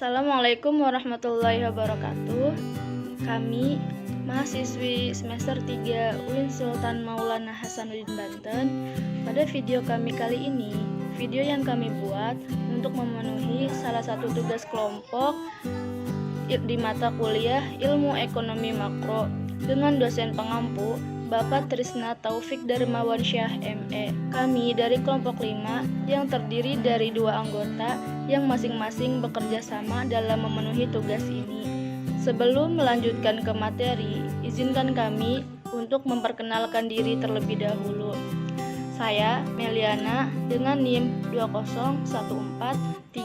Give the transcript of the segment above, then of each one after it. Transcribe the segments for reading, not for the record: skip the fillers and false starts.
Assalamualaikum warahmatullahi wabarakatuh. Kami mahasiswi semester 3 UIN Sultan Maulana Hasanuddin Banten. Pada video kami kali ini, video yang kami buat untuk memenuhi salah satu tugas kelompok di mata kuliah Ilmu Ekonomi Makro dengan dosen pengampu Bapak Trisna Taufik Darmawansyah ME. Kami dari kelompok 5 yang terdiri dari 2 anggota yang masing-masing bekerja sama dalam memenuhi tugas ini. Sebelum melanjutkan ke materi, izinkan kami untuk memperkenalkan diri terlebih dahulu. Saya Meliana dengan NIM 201430097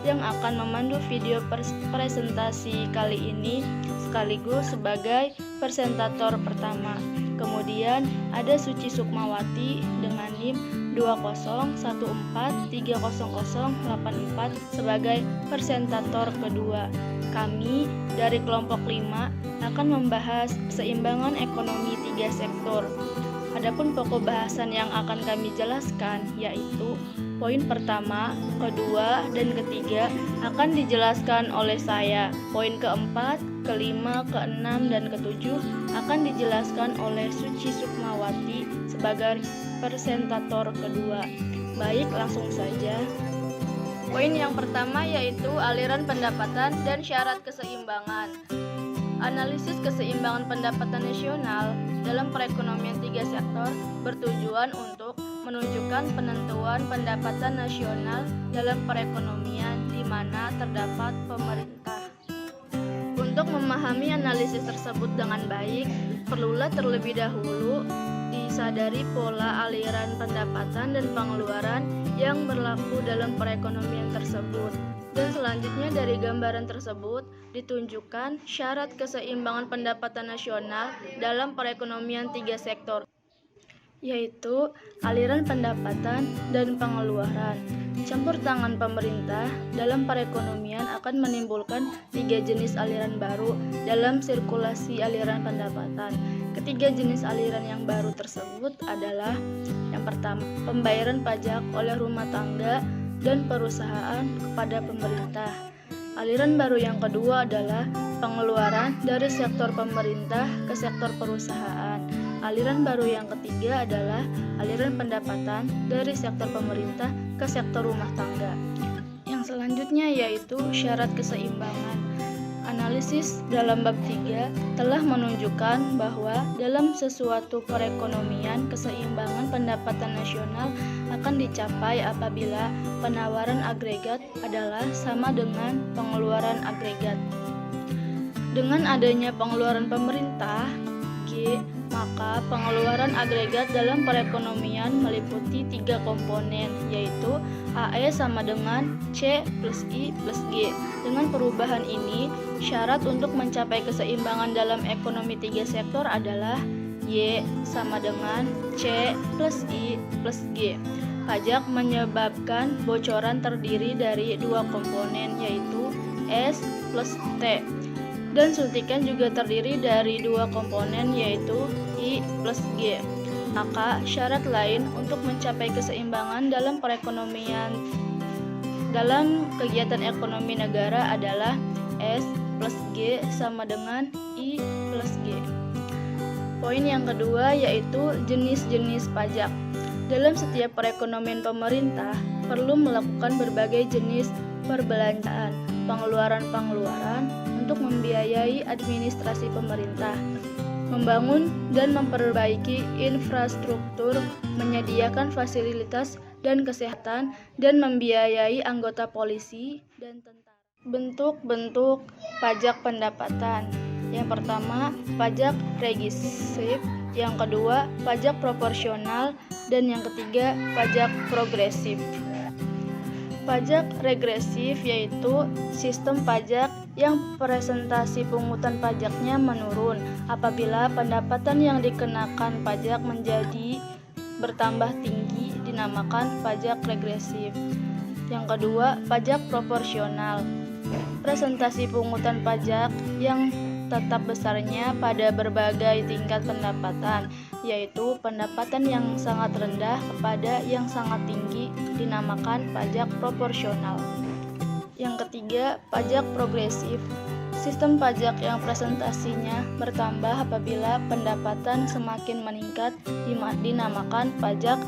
yang akan memandu video presentasi kali ini sekaligus sebagai presentator pertama. Kemudian ada Suci Sukmawati dengan NIM 201430084 sebagai presentator kedua. Kami dari kelompok 5 akan membahas keseimbangan ekonomi 3 sektor. Adapun pokok bahasan yang akan kami jelaskan yaitu poin pertama, kedua, dan ketiga akan dijelaskan oleh saya. Poin keempat, kelima, keenam, dan ketujuh akan dijelaskan oleh Suci Sukmawati sebagai presentator kedua. Baik, langsung saja. Poin yang pertama yaitu aliran pendapatan dan syarat keseimbangan. Analisis keseimbangan pendapatan nasional dalam perekonomian 3 sektor bertujuan untuk menunjukkan penentuan pendapatan nasional dalam perekonomian di mana terdapat pemerintah. Untuk memahami analisis tersebut dengan baik, perlulah terlebih dahulu disadari pola aliran pendapatan dan pengeluaran yang berlaku dalam perekonomian tersebut. Dan selanjutnya dari gambaran tersebut ditunjukkan syarat keseimbangan pendapatan nasional dalam perekonomian 3 sektor, yaitu aliran pendapatan dan pengeluaran. Campur tangan pemerintah dalam perekonomian akan menimbulkan 3 jenis aliran baru dalam sirkulasi aliran pendapatan. Ketiga jenis aliran yang baru tersebut adalah yang pertama, pembayaran pajak oleh rumah tangga dan perusahaan kepada pemerintah. Aliran baru yang kedua adalah pengeluaran dari sektor pemerintah ke sektor perusahaan. Aliran baru yang ketiga adalah aliran pendapatan dari sektor pemerintah ke sektor rumah tangga. Yang selanjutnya yaitu syarat keseimbangan. Analisis dalam bab 3 telah menunjukkan bahwa dalam sesuatu perekonomian keseimbangan pendapatan nasional akan dicapai apabila penawaran agregat adalah sama dengan pengeluaran agregat. Dengan adanya pengeluaran pemerintah, G, maka pengeluaran agregat dalam perekonomian meliputi 3 komponen, yaitu AE sama dengan C plus I plus G. Dengan perubahan ini, syarat untuk mencapai keseimbangan dalam ekonomi 3 sektor adalah Y sama dengan C plus I plus G. Pajak menyebabkan bocoran terdiri dari 2 komponen, yaitu S plus T. Dan suntikan juga terdiri dari 2 komponen, yaitu I plus G. Maka syarat lain untuk mencapai keseimbangan dalam perekonomian dalam kegiatan ekonomi negara adalah S plus G sama dengan I plus G. Poin yang kedua yaitu jenis-jenis pajak. Dalam setiap perekonomian pemerintah perlu melakukan berbagai jenis perbelanjaan, pengeluaran-pengeluaran untuk membiayai administrasi pemerintah, membangun dan memperbaiki infrastruktur, menyediakan fasilitas dan kesehatan, dan membiayai anggota polisi dan tentara. Bentuk-bentuk pajak pendapatan. Yang pertama, pajak regresif, yang kedua, pajak proporsional, dan yang ketiga, pajak progresif. Pajak regresif yaitu sistem pajak yang presentasi pungutan pajaknya menurun apabila pendapatan yang dikenakan pajak menjadi bertambah tinggi, dinamakan pajak regresif. Yang kedua, pajak proporsional. Presentasi pungutan pajak yang tetap besarnya pada berbagai tingkat pendapatan, yaitu pendapatan yang sangat rendah kepada yang sangat tinggi dinamakan pajak proporsional. Yang ketiga, pajak progresif. Sistem pajak yang presentasinya bertambah apabila pendapatan semakin meningkat dinamakan pajak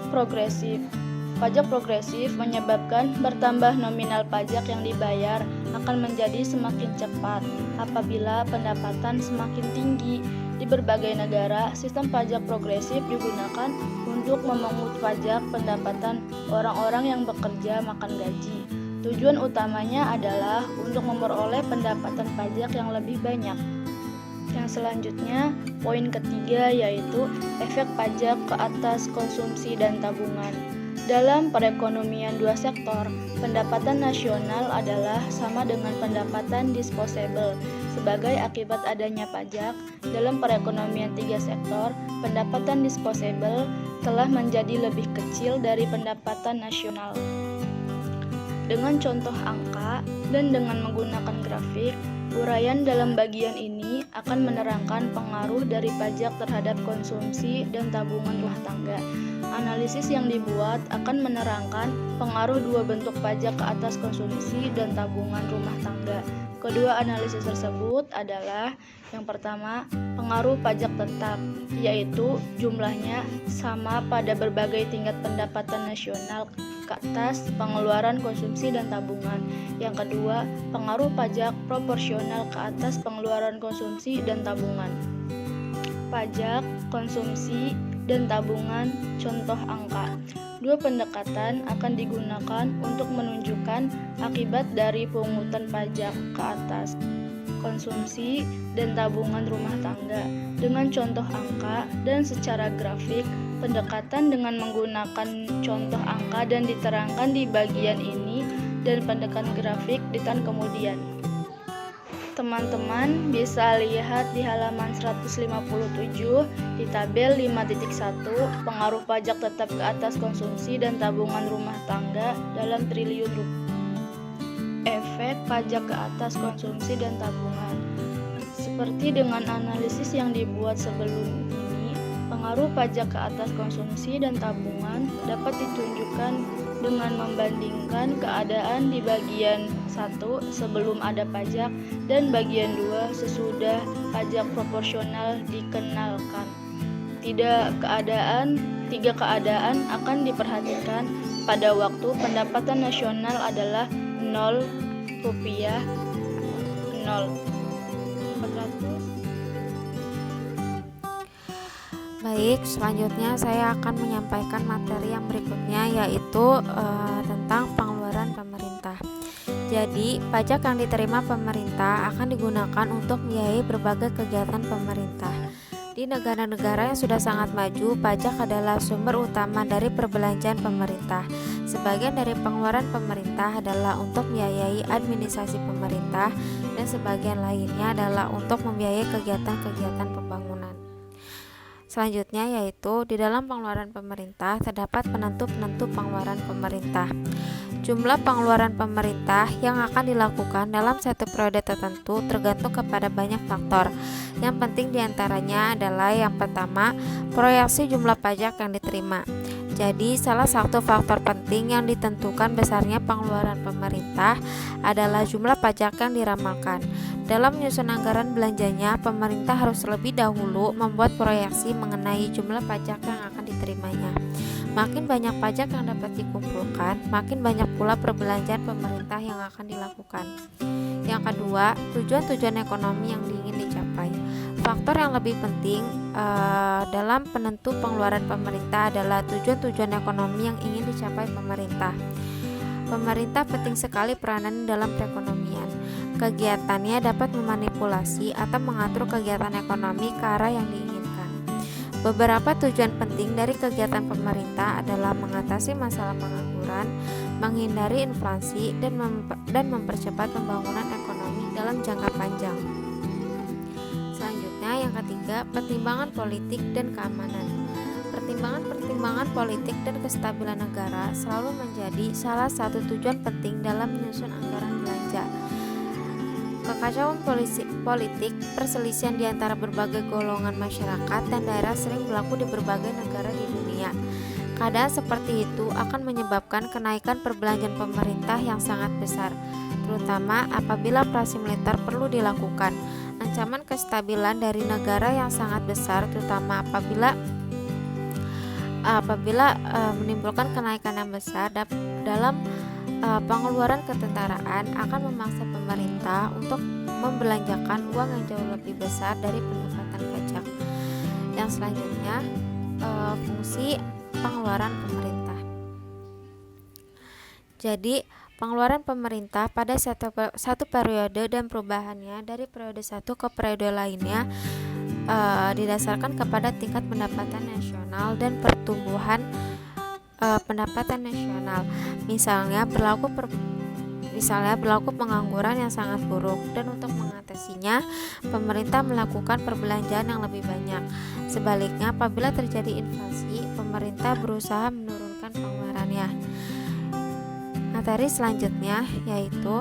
progresif. Pajak progresif menyebabkan bertambah nominal pajak yang dibayar akan menjadi semakin cepat apabila pendapatan semakin tinggi. Di berbagai negara, sistem pajak progresif digunakan untuk memungut pajak pendapatan orang-orang yang bekerja makan gaji. Tujuan utamanya adalah untuk memperoleh pendapatan pajak yang lebih banyak. Yang selanjutnya, poin ketiga yaitu efek pajak ke atas konsumsi dan tabungan. Dalam perekonomian dua sektor, pendapatan nasional adalah sama dengan pendapatan disposable. Sebagai akibat adanya pajak, dalam perekonomian tiga sektor, pendapatan disposable telah menjadi lebih kecil dari pendapatan nasional. Dengan contoh angka dan dengan menggunakan grafik, uraian dalam bagian ini akan menerangkan pengaruh dari pajak terhadap konsumsi dan tabungan rumah tangga. Analisis yang dibuat akan menerangkan pengaruh dua bentuk pajak ke atas konsumsi dan tabungan rumah tangga. Kedua analisis tersebut adalah yang pertama, pengaruh pajak tetap, yaitu jumlahnya sama pada berbagai tingkat pendapatan nasional ke atas pengeluaran konsumsi dan tabungan. Yang kedua, pengaruh pajak proporsional ke atas pengeluaran konsumsi dan tabungan. Pajak, konsumsi, dan tabungan, contoh angka. Dua pendekatan akan digunakan untuk menunjukkan akibat dari pungutan pajak ke atas konsumsi dan tabungan rumah tangga. Dengan contoh angka dan secara grafik, pendekatan dengan menggunakan contoh angka dan diterangkan di bagian ini dan pendekatan grafik di tan kemudian. Teman-teman bisa lihat di halaman 157 di tabel 5.1 pengaruh pajak tetap ke atas konsumsi dan tabungan rumah tangga dalam triliun rupiah. Efek pajak ke atas konsumsi dan tabungan. Seperti dengan analisis yang dibuat sebelum ini, pengaruh pajak ke atas konsumsi dan tabungan dapat ditunjukkan dengan membandingkan keadaan di bagian 1 sebelum ada pajak dan bagian 2 sesudah pajak proporsional dikenalkan. Tiga keadaan akan diperhatikan pada waktu pendapatan nasional adalah 0 rupiah 0 400. Baik, selanjutnya saya akan menyampaikan materi yang berikutnya yaitu tentang pengeluaran pemerintah. Jadi, pajak yang diterima pemerintah akan digunakan untuk membiayai berbagai kegiatan pemerintah. Di negara-negara yang sudah sangat maju, pajak adalah sumber utama dari perbelanjaan pemerintah. Sebagian dari pengeluaran pemerintah adalah untuk membiayai administrasi pemerintah dan sebagian lainnya adalah untuk membiayai kegiatan-kegiatan pembangunan. Selanjutnya yaitu di dalam pengeluaran pemerintah terdapat penentu-penentu pengeluaran pemerintah. Jumlah pengeluaran pemerintah yang akan dilakukan dalam satu periode tertentu tergantung kepada banyak faktor. Yang penting diantaranya adalah yang pertama, proyeksi jumlah pajak yang diterima. Jadi, salah satu faktor penting yang ditentukan besarnya pengeluaran pemerintah adalah jumlah pajak yang diramalkan. Dalam menyusun anggaran belanjanya, pemerintah harus terlebih dahulu membuat proyeksi mengenai jumlah pajak yang akan diterimanya. Makin banyak pajak yang dapat dikumpulkan, makin banyak pula perbelanjaan pemerintah yang akan dilakukan. Yang kedua, tujuan-tujuan ekonomi yang ingin dicapai. Faktor yang lebih penting dalam penentu pengeluaran pemerintah adalah tujuan-tujuan ekonomi yang ingin dicapai pemerintah. Pemerintah penting sekali peranan dalam perekonomian. Kegiatannya dapat memanipulasi atau mengatur kegiatan ekonomi ke arah yang diinginkan. Beberapa tujuan penting dari kegiatan pemerintah adalah mengatasi masalah pengangguran, menghindari inflasi, dan mempercepat pembangunan ekonomi dalam jangka panjang. Selanjutnya yang ketiga, pertimbangan politik dan keamanan. Pertimbangan politik dan kestabilan negara selalu menjadi salah satu tujuan penting dalam menyusun anggaran belanja. Kekacauan politik, perselisihan di antara berbagai golongan masyarakat dan daerah sering berlaku di berbagai negara di dunia. Keadaan seperti itu akan menyebabkan kenaikan perbelanjaan pemerintah yang sangat besar, terutama apabila operasi militer perlu dilakukan. Ancaman kestabilan dari negara yang sangat besar, terutama apabila menimbulkan kenaikan yang besar dalam pengeluaran ketentaraan, akan memaksa pemerintah untuk membelanjakan uang yang jauh lebih besar dari pendapatan pajak. Yang selanjutnya, fungsi pengeluaran pemerintah. Jadi, pengeluaran pemerintah pada satu periode dan perubahannya dari periode satu ke periode lainnya didasarkan kepada tingkat pendapatan nasional dan pertumbuhan pendapatan nasional. Misalnya berlaku pengangguran yang sangat buruk, dan untuk mengatasinya pemerintah melakukan perbelanjaan yang lebih banyak. Sebaliknya, apabila terjadi inflasi, pemerintah berusaha menurunkan pengeluarannya. Materi selanjutnya yaitu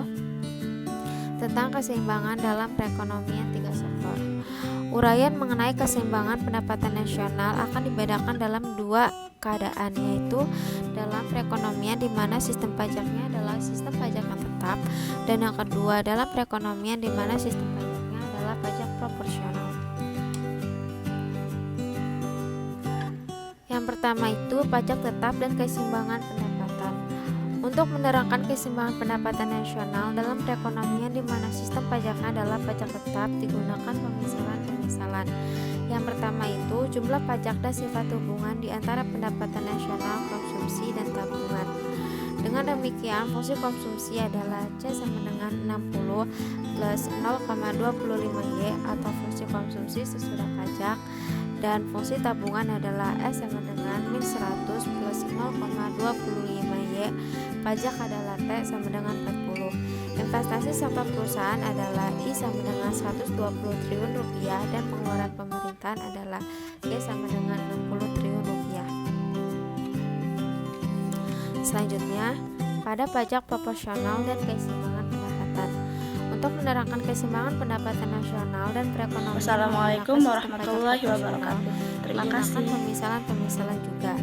tentang keseimbangan dalam perekonomian tiga sektor. Uraian mengenai keseimbangan pendapatan nasional akan dibedakan dalam dua keadaan, yaitu dalam perekonomian di mana sistem pajaknya adalah sistem pajak yang tetap, dan yang kedua dalam perekonomian di mana sistem pajaknya adalah pajak proporsional. Yang pertama itu pajak tetap dan keseimbangan pendapatan. Untuk menerangkan keseimbangan pendapatan nasional dalam perekonomian di mana sistem pajaknya adalah pajak tetap, digunakan pemisalan. Yang pertama itu jumlah pajak dan sifat hubungan di antara pendapatan nasional, konsumsi, dan tabungan. Dengan demikian, fungsi konsumsi adalah C sama dengan 60 plus 0,25Y atau fungsi konsumsi sesudah pajak, dan fungsi tabungan adalah S sama dengan min 100 plus 0,25Y, pajak adalah T sama dengan 40. Investasi sektor perusahaan adalah I sama dengan 120 triliun rupiah, dan pengeluaran pemerintahan adalah G sama dengan 60 triliun rupiah. Selanjutnya, pada pajak proporsional dan keseimbangan pendapatan. Untuk menerangkan keseimbangan pendapatan nasional dan perekonomian. Wassalamualaikum warahmatullahi wabarakatuh. Terima kasih. Pemisalan juga.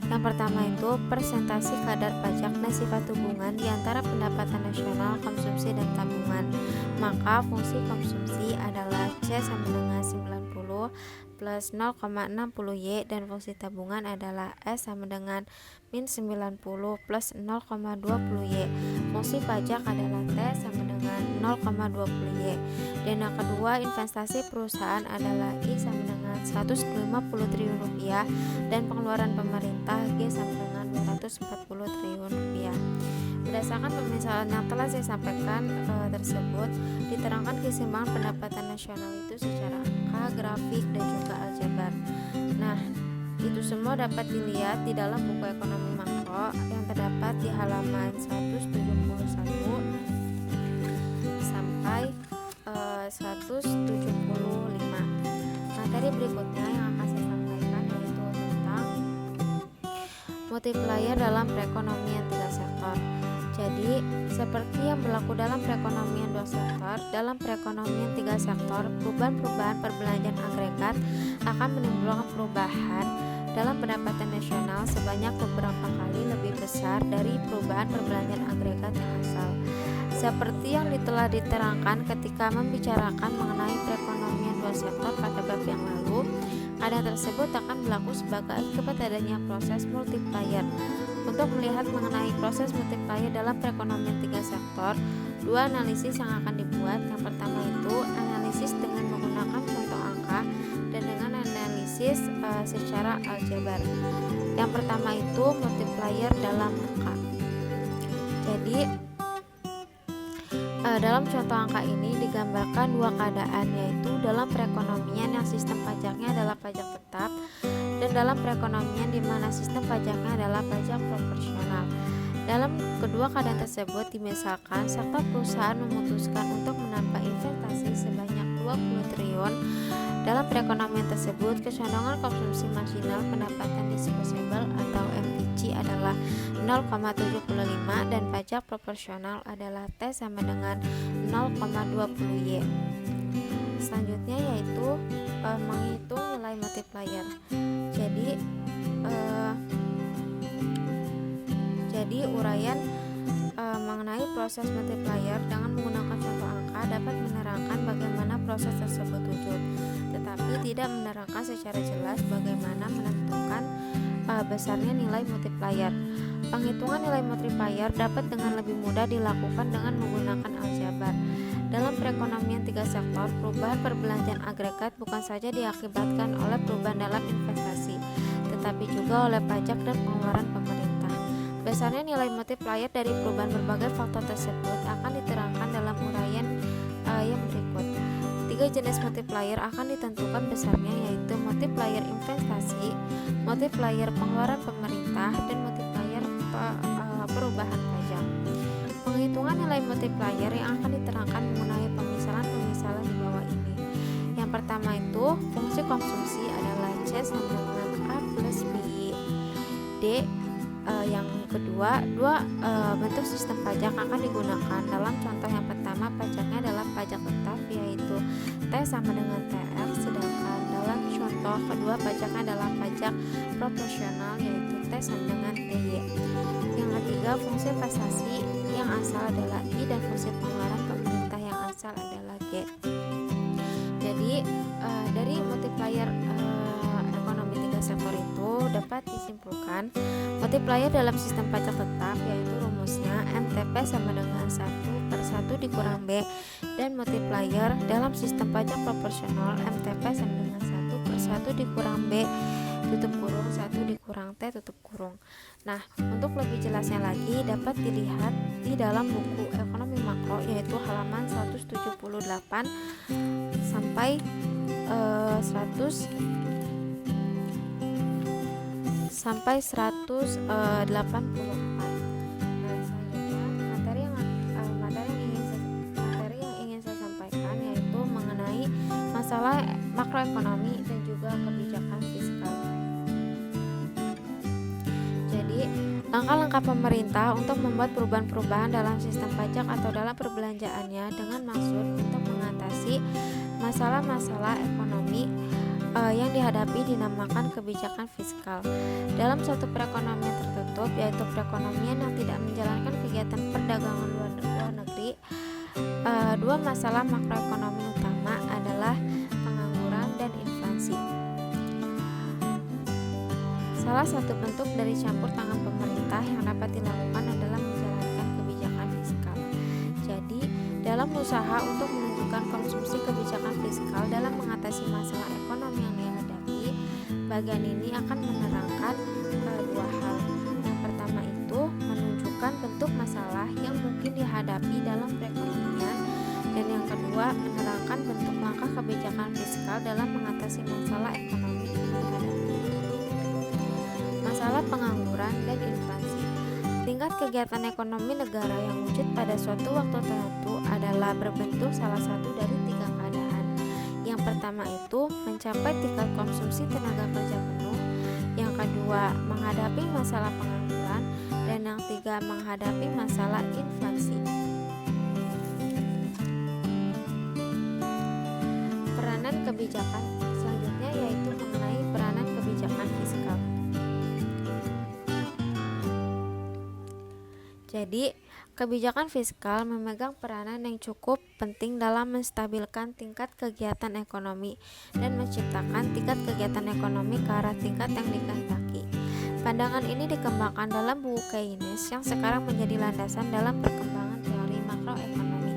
Yang pertama itu persentase kadar pajak dan sifat hubungan di antara pendapatan nasional, konsumsi, dan tabungan. Maka fungsi konsumsi adalah C sama dengan 90 plus 0,60Y, dan fungsi tabungan adalah S sama dengan min 90 plus 0,20Y. Fungsi pajak adalah T sama dengan 0,20Y. Dan yang kedua, investasi perusahaan adalah I sama dengan 150 triliun rupiah, dan pengeluaran pemerintah G sama dengan 240 triliun rupiah. Berdasarkan pemisalan yang telah saya sampaikan tersebut, diterangkan keseimbangan pendapatan nasional itu secara angka, grafik, dan juga aljabar. Nah, itu semua dapat dilihat di dalam buku ekonomi makro yang terdapat di halaman 171 sampai 175. Materi berikutnya yang akan saya sampaikan yaitu tentang multiplier dalam perekonomian tiga sektor. Jadi, seperti yang berlaku dalam perekonomian dua sektor, dalam perekonomian tiga sektor, perubahan-perubahan perbelanjaan agregat akan menimbulkan perubahan dalam pendapatan nasional sebanyak beberapa kali lebih besar dari perubahan perbelanjaan agregat yang asal. Seperti yang telah diterangkan ketika membicarakan mengenai perekonomian dua sektor pada bab yang lalu, keadaan tersebut akan berlaku sebagai akibat adanya proses multiplier. Untuk melihat mengenai proses multiplier dalam perekonomian tiga sektor, dua analisis yang akan dibuat. Yang pertama itu analisis dengan menggunakan contoh angka dan dengan analisis secara aljabar. Yang pertama itu multiplier dalam angka. Jadi dalam contoh angka ini digambarkan dua keadaan, yaitu dalam perekonomian yang sistem pajaknya adalah pajak tetap, dan dalam perekonomian di mana sistem pajaknya adalah pajak proporsional. Dalam kedua keadaan tersebut, dimisalkan sektor perusahaan memutuskan untuk menambah investasi sebanyak 20 triliun. Dalam perekonomian tersebut, kesondongan konsumsi marginal pendapatan disposable atau MPC adalah 0,75 dan pajak proporsional adalah T sama dengan 0,20Y. Selanjutnya yaitu menghitung nilai multiplier. Jadi Jadi uraian mengenai proses multiplier dengan menggunakan contoh angka dapat menerangkan bagaimana proses tersebut wujud, tetapi tidak menerangkan secara jelas bagaimana menentukan besarnya nilai multiplier. Penghitungan nilai multiplier dapat dengan lebih mudah dilakukan dengan menggunakan aljabar. Dalam perekonomian tiga sektor, perubahan perbelanjaan agregat bukan saja diakibatkan oleh perubahan dalam investasi, tetapi juga oleh pajak dan pengeluaran pemerintah. Besarnya nilai multiplier dari perubahan berbagai faktor tersebut akan diterangkan dalam uraian yang berikut. Tiga jenis multiplier akan ditentukan besarnya, yaitu multiplier investasi, multiplier pengeluaran pemerintah, dan multiplier perubahan pajak. Penghitungan nilai multiplier yang akan diterangkan menggunakan pemisalan di bawah ini. Yang pertama itu fungsi konsumsi adalah C sama dengan A plus B D. Yang kedua, dua bentuk sistem pajak akan digunakan. Dalam contoh yang pertama, pajaknya adalah pajak tetap, yaitu T sama dengan TR, sedangkan dalam contoh kedua pajaknya adalah pajak proporsional, yaitu T sama dengan TY. Yang ketiga, fungsi investasi yang asal adalah I dan fungsi pengeluaran pemerintah yang asal adalah G. Jadi dari multiplier ekonomi tiga sektor itu dapat disimpulkan multiplier dalam sistem pajak tetap, yaitu rumusnya MTP sama dengan 1/1 dikurang B, dan multiplier dalam sistem pajak proporsional MTP sama dengan 1/1 dikurang B tutup kurung 1 dikurang T tutup kurung. Nah, untuk lebih jelasnya lagi dapat dilihat di dalam buku ekonomi makro, yaitu halaman 178 sampai 100 sampai 184. Nah, selanjutnya materi yang ingin saya sampaikan yaitu mengenai masalah makroekonomi dan juga kebijakan fiskal. Jadi, langkah-langkah pemerintah untuk membuat perubahan-perubahan dalam sistem pajak atau dalam perbelanjaannya dengan maksud untuk mengatasi masalah-masalah ekonomi yang dihadapi dinamakan kebijakan fiskal. Dalam suatu perekonomian tertutup, yaitu perekonomian yang tidak menjalankan kegiatan perdagangan luar negeri, dua masalah makroekonomi utama adalah pengangguran dan inflasi. Salah satu bentuk dari campur tangan pemerintah yang dapat dilakukan adalah menjalankan kebijakan fiskal. Jadi, dalam usaha untuk menunjukkan konsumsi kebijakan fiskal dalam mengatasi masalah ekonomi yang dihadapi, bagian ini akan menerangkan dua hal. Yang pertama itu menunjukkan bentuk masalah yang mungkin dihadapi dalam perekonomian, dan yang kedua menerangkan bentuk langkah kebijakan fiskal dalam mengatasi masalah ekonomi yang dihadapi. Masalah pengangguran dan inflasi. Tingkat kegiatan ekonomi negara yang wujud pada suatu waktu tertentu adalah berbentuk salah satu dari tiga keadaan. Yang pertama itu mencapai tingkat konsumsi tenaga kerja penuh, yang kedua menghadapi masalah pengangguran, dan yang ketiga menghadapi masalah inflasi. Peranan kebijakan selanjutnya yaitu mengenai peranan kebijakan fiskal. Jadi, kebijakan fiskal memegang peranan yang cukup penting dalam menstabilkan tingkat kegiatan ekonomi dan menciptakan tingkat kegiatan ekonomi ke arah tingkat yang dikehendaki. Pandangan ini dikembangkan dalam buku Keynes yang sekarang menjadi landasan dalam perkembangan teori makroekonomi.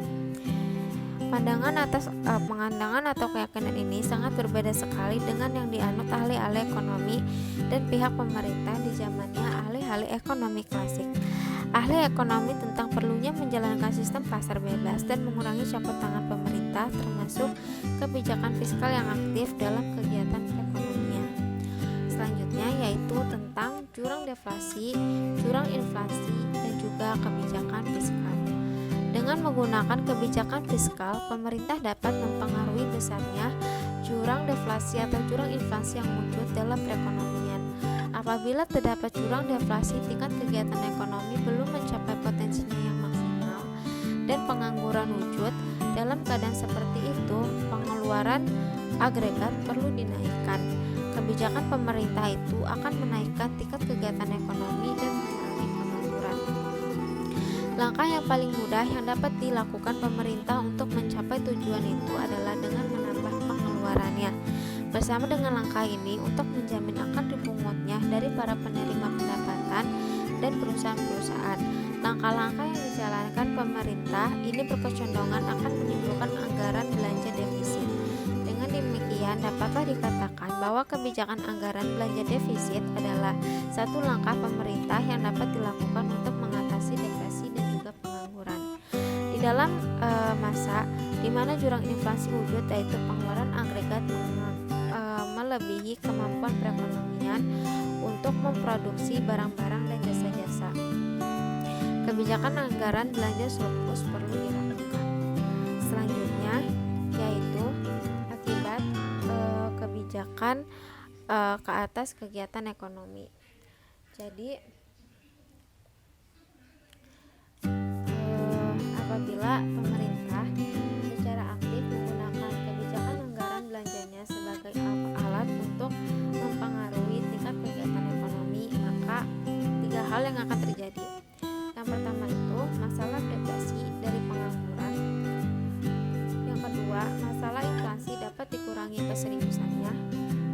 Pandangan atau keyakinan ini sangat berbeda sekali dengan yang dianut ahli-ahli ekonomi dan pihak pemerintah di zamannya ahli-ahli ekonomi klasik. Ahli ekonomi tentang perlunya menjalankan sistem pasar bebas dan mengurangi campur tangan pemerintah, termasuk kebijakan fiskal yang aktif dalam kegiatan perekonomian. Selanjutnya yaitu tentang jurang deflasi, jurang inflasi, dan juga kebijakan fiskal. Dengan menggunakan kebijakan fiskal, pemerintah dapat mempengaruhi besarnya jurang deflasi atau jurang inflasi yang wujud dalam perekonomian. Apabila terdapat jurang deflasi, tingkat kegiatan ekonomi belum mencapai potensinya yang maksimal dan pengangguran wujud. Dalam keadaan seperti itu, pengeluaran agregat perlu dinaikkan. Kebijakan pemerintah itu akan menaikkan tingkat kegiatan ekonomi dan mengurangi pengangguran. Langkah yang paling mudah yang dapat dilakukan pemerintah untuk mencapai tujuan itu adalah dengan menambah pengeluarannya. Bersama dengan langkah ini untuk menjamin akan dipungutnya dari para penerima pendapatan dan perusahaan-perusahaan. Langkah-langkah yang dijalankan pemerintah ini berkecenderungan akan menimbulkan anggaran belanja defisit. Dengan demikian, dapatlah dikatakan bahwa kebijakan anggaran belanja defisit adalah satu langkah pemerintah yang dapat dilakukan untuk mengatasi depresi dan juga pengangguran. Di dalam masa di mana jurang inflasi wujud, yaitu pengeluaran agregat melebihi kemampuan perekonomian untuk memproduksi barang-barang dan jasa-jasa, kebijakan anggaran belanja surplus perlu dilakukan. Selanjutnya yaitu akibat kebijakan ke atas kegiatan ekonomi. Jadi apabila pemerintah secara aktif menggunakan kebijakan anggaran belanjanya sebagai alat untuk mempengaruhi tingkat kegiatan ekonomi, maka tiga hal yang akan terjadi. Yang pertama itu masalah depresi dari pengangguran. Yang kedua, masalah inflasi dapat dikurangi keseriusannya.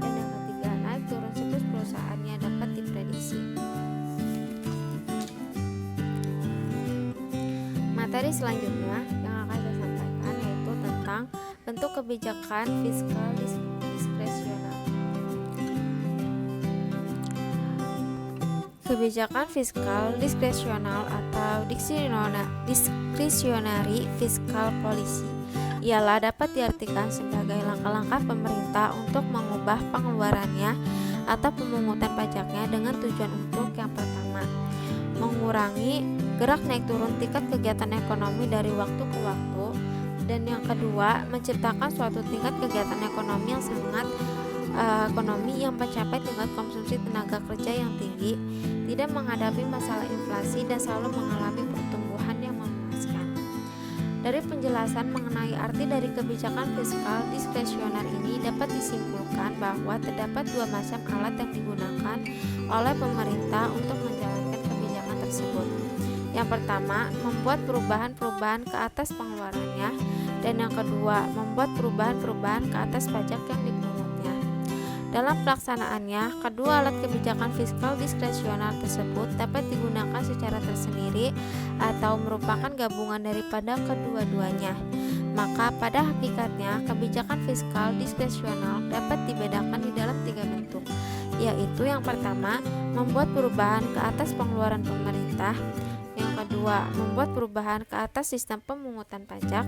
Dan yang ketiga, naik turun siklus perusahaannya dapat diprediksi. Materi selanjutnya yang akan saya sampaikan yaitu tentang bentuk kebijakan fiskal diskresional. Kebijakan fiskal diskresional atau discretionary fiscal policy ialah dapat diartikan sebagai langkah-langkah pemerintah untuk mengubah pengeluarannya atau pemungutan pajaknya dengan tujuan untuk yang pertama, mengurangi gerak naik turun tingkat kegiatan ekonomi dari waktu ke waktu, dan yang kedua, menciptakan suatu tingkat kegiatan ekonomi yang sangat ekonomi yang mencapai tingkat konsumsi tenaga kerja yang tinggi, tidak menghadapi masalah inflasi dan selalu mengalami pertumbuhan yang memuaskan. Dari penjelasan mengenai arti dari kebijakan fiskal diskresioner ini dapat disimpulkan bahwa terdapat dua macam alat yang digunakan oleh pemerintah untuk menjalankan kebijakan tersebut. Yang pertama, membuat perubahan-perubahan ke atas pengeluarannya, dan yang kedua, membuat perubahan-perubahan ke atas pajak yang dipungutnya. Dalam pelaksanaannya, kedua alat kebijakan fiskal diskresional tersebut dapat digunakan secara tersendiri atau merupakan gabungan daripada kedua-duanya. Maka pada hakikatnya, kebijakan fiskal diskresional dapat dibedakan di dalam tiga bentuk, yaitu yang pertama, membuat perubahan ke atas pengeluaran pemerintah, yang kedua, membuat perubahan ke atas sistem pemungutan pajak,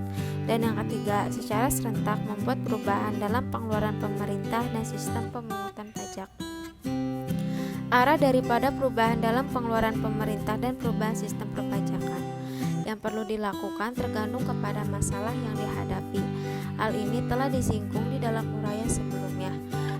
dan yang ketiga, secara serentak membuat perubahan dalam pengeluaran pemerintah dan sistem pemungutan pajak. Arah daripada perubahan dalam pengeluaran pemerintah dan perubahan sistem perpajakan yang perlu dilakukan tergantung kepada masalah yang dihadapi. Hal ini telah disinggung di dalam uraian sebelumnya.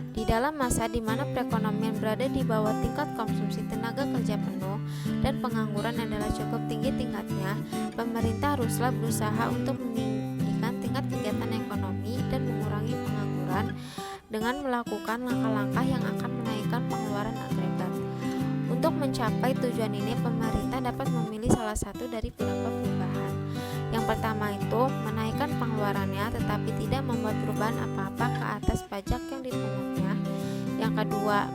Di dalam masa di mana perekonomian berada di bawah tingkat konsumsi tenaga kerja penuh dan pengangguran adalah cukup tinggi tingkatnya, pemerintah haruslah berusaha untuk meninggikan tingkat kegiatan ekonomi dan mengurangi pengangguran dengan melakukan langkah-langkah yang akan menaikkan pengeluaran agregat. Untuk mencapai tujuan ini, pemerintah dapat memilih salah satu dari beberapa perubahan. Yang pertama itu menaikkan pengeluarannya tetapi tidak membuat perubahan apa-apa ke atas pajak yang dipungutnya. Yang kedua,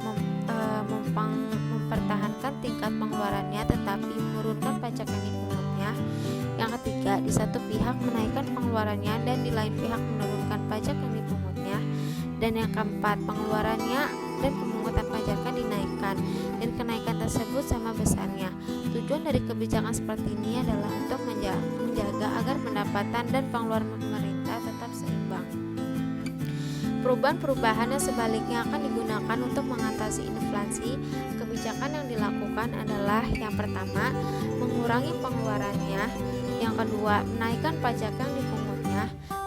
mempertahankan tingkat pengeluarannya tetapi menurunkan pajak yang dipungutnya. Yang ketiga, di satu pihak menaikkan pengeluarannya dan di lain pihak menurunkan pajak yang dipungutnya. Dan yang keempat, pengeluarannya dan pemungutan pajaknya dinaikkan dan kenaikan tersebut sama besarnya. Tujuan dari kebijakan seperti ini adalah untuk menjaga agar pendapatan dan pengeluaran pemerintah tetap seimbang. Perubahan-perubahan yang sebaliknya akan digunakan untuk mengatasi inflasi. Kebijakan yang dilakukan adalah yang pertama, mengurangi pengeluarannya, yang kedua, menaikkan pajak yang dipungutnya,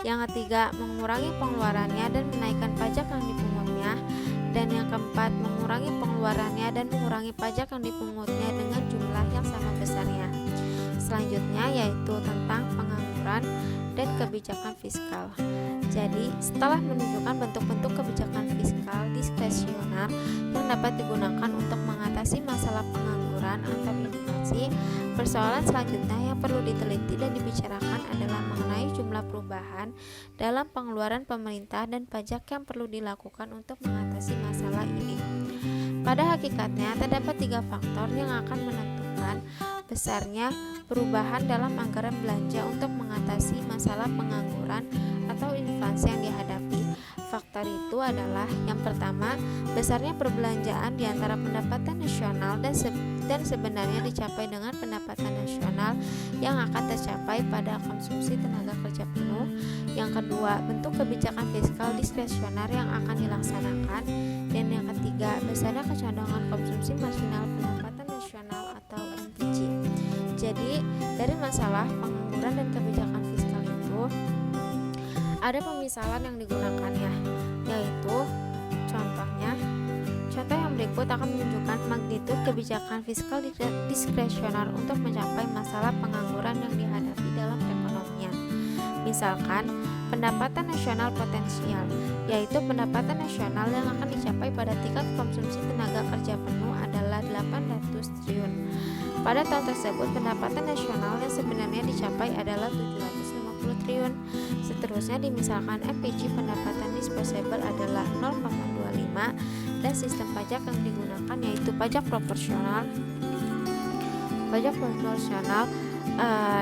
yang ketiga, mengurangi pengeluarannya dan menaikkan pajak yang dipungutnya, dan yang keempat, mengurangi pengeluarannya dan mengurangi pajak yang dipungutnya dengan jumlah yang sama besarnya. Selanjutnya yaitu tentang pengangguran dan kebijakan fiskal. Jadi, setelah menunjukkan bentuk-bentuk kebijakan fiskal diskresioner yang dapat digunakan untuk mengatasi masalah pengangguran atau inflasi, Persoalan selanjutnya yang perlu diteliti dan dibicarakan adalah mengenai jumlah perubahan dalam pengeluaran pemerintah dan pajak yang perlu dilakukan untuk mengatasi masalah ini. Pada hakikatnya, terdapat 3 faktor yang akan menentukan besarnya perubahan dalam anggaran belanja untuk mengatasi masalah pengangguran atau inflasi yang dihadapi. Faktor itu adalah yang pertama, besarnya perbelanjaan di antara pendapatan nasional dan sebenarnya dicapai dengan pendapatan nasional yang akan tercapai pada konsumsi tenaga kerja penuh. Yang kedua, bentuk kebijakan fiskal diskresioner yang akan dilaksanakan. Dan yang ketiga, besarnya kecondongan konsumsi marginal pendapatan nasional atau NPG. Jadi, dari masalah pengangguran dan kebijakan fiskal itu ada pemisalan yang digunakan yaitu contoh yang berikut akan menunjukkan magnitud kebijakan fiskal diskresioner untuk mencapai masalah pengangguran yang dihadapi dalam perekonomian. Misalkan, pendapatan nasional potensial, yaitu pendapatan nasional yang akan dicapai pada tingkat konsumsi tenaga kerja penuh adalah 800 triliun. Pada tahun tersebut, pendapatan nasional yang sebenarnya dicapai adalah 750 triliun. Seterusnya dimisalkan MPG pendapatan disposable adalah 0,25 dan sistem pajak yang digunakan yaitu pajak proporsional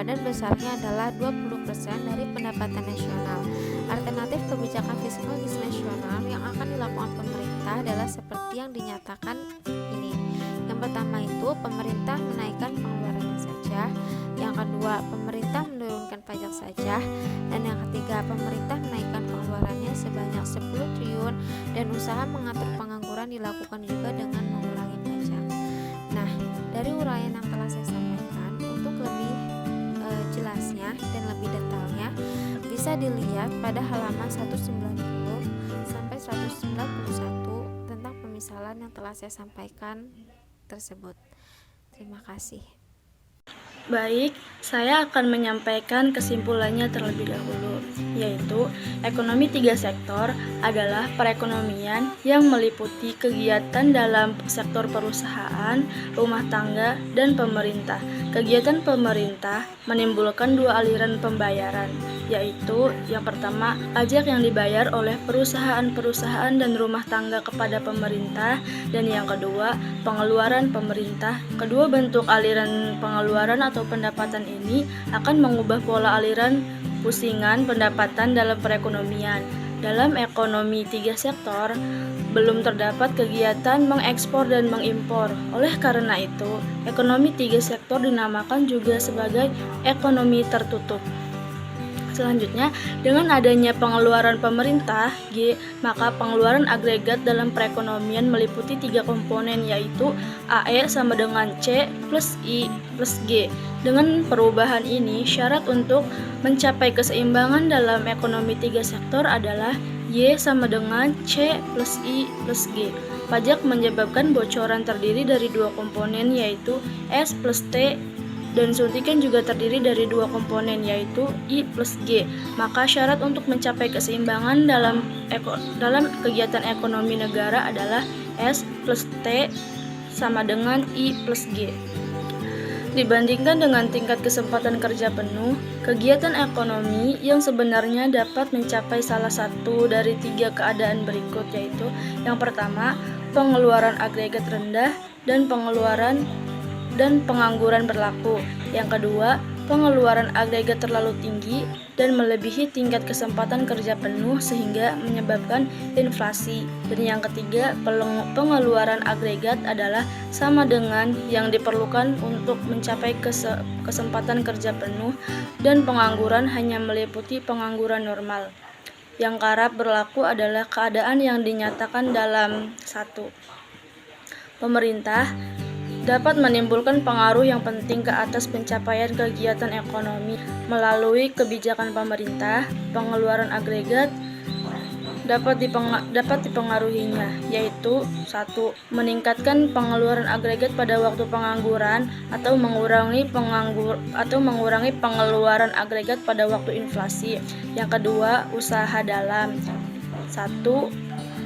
dan besarnya adalah 20% dari pendapatan nasional. Alternatif kebijakan fiskal diskresioner yang akan dilakukan pemerintah adalah seperti yang dinyatakan ini. Yang pertama itu pemerintah menaikkan pengeluarannya saja. Yang kedua, pemerintah menurunkan pajak saja. Dan yang ketiga, pemerintah menaikkan pengeluarannya sebanyak 10 triliun dan usaha mengatur pengangguran dilakukan juga dengan mengurangi pajak. Nah, dari uraian yang telah saya sampaikan, untuk lebih jelasnya dan lebih detailnya bisa dilihat pada halaman 190 sampai 191 tentang pemisalan yang telah saya sampaikan tersebut. Terima kasih. Baik, saya akan menyampaikan kesimpulannya terlebih dahulu, yaitu ekonomi 3 sektor adalah perekonomian yang meliputi kegiatan dalam sektor perusahaan, rumah tangga, dan pemerintah. Kegiatan pemerintah menimbulkan 2 aliran pembayaran, yaitu yang pertama, pajak yang dibayar oleh perusahaan-perusahaan dan rumah tangga kepada pemerintah, dan yang kedua, pengeluaran pemerintah. Kedua bentuk aliran pengeluaran atau pendapatan ini akan mengubah pola aliran pusingan pendapatan dalam perekonomian. Dalam ekonomi 3 sektor, belum terdapat kegiatan mengekspor dan mengimpor. Oleh karena itu, ekonomi 3 sektor dinamakan juga sebagai ekonomi tertutup. Selanjutnya, dengan adanya pengeluaran pemerintah, G, maka pengeluaran agregat dalam perekonomian meliputi 3 komponen, yaitu AE sama dengan C plus I plus G. Dengan perubahan ini, syarat untuk mencapai keseimbangan dalam ekonomi 3 sektor adalah Y sama dengan C plus I plus G. Pajak menyebabkan bocoran terdiri dari 2 komponen, yaitu S plus T, dan suntikan juga terdiri dari 2 komponen, yaitu I plus G. Maka syarat untuk mencapai keseimbangan dalam kegiatan ekonomi negara adalah S plus T sama dengan I plus G. Dibandingkan dengan tingkat kesempatan kerja penuh, kegiatan ekonomi yang sebenarnya dapat mencapai salah satu dari 3 keadaan berikut, yaitu yang pertama, pengeluaran agregat rendah dan pengangguran berlaku. Yang kedua, pengeluaran agregat terlalu tinggi dan melebihi tingkat kesempatan kerja penuh sehingga menyebabkan inflasi. Dan yang ketiga, pengeluaran agregat adalah sama dengan yang diperlukan untuk mencapai kesempatan kerja penuh dan pengangguran hanya meliputi pengangguran normal. Yang kerap berlaku adalah keadaan yang dinyatakan dalam 1. Pemerintah dapat menimbulkan pengaruh yang penting ke atas pencapaian kegiatan ekonomi melalui kebijakan pemerintah. Pengeluaran agregat dapat dipengaruhinya, yaitu 1. Meningkatkan pengeluaran agregat pada waktu pengangguran atau mengurangi pengeluaran agregat pada waktu inflasi. Yang kedua, usaha dalam 1.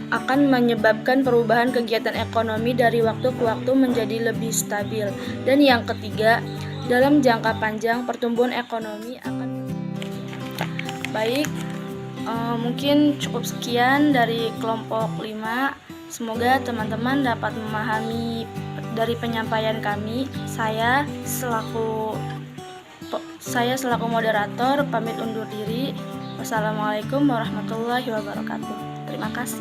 akan menyebabkan perubahan kegiatan ekonomi dari waktu ke waktu menjadi lebih stabil. Dan yang ketiga, dalam jangka panjang pertumbuhan ekonomi akan baik. Mungkin cukup sekian dari kelompok 5. Semoga teman-teman dapat memahami dari penyampaian kami. Saya selaku moderator pamit undur diri. Wassalamualaikum warahmatullahi wabarakatuh. Terima kasih.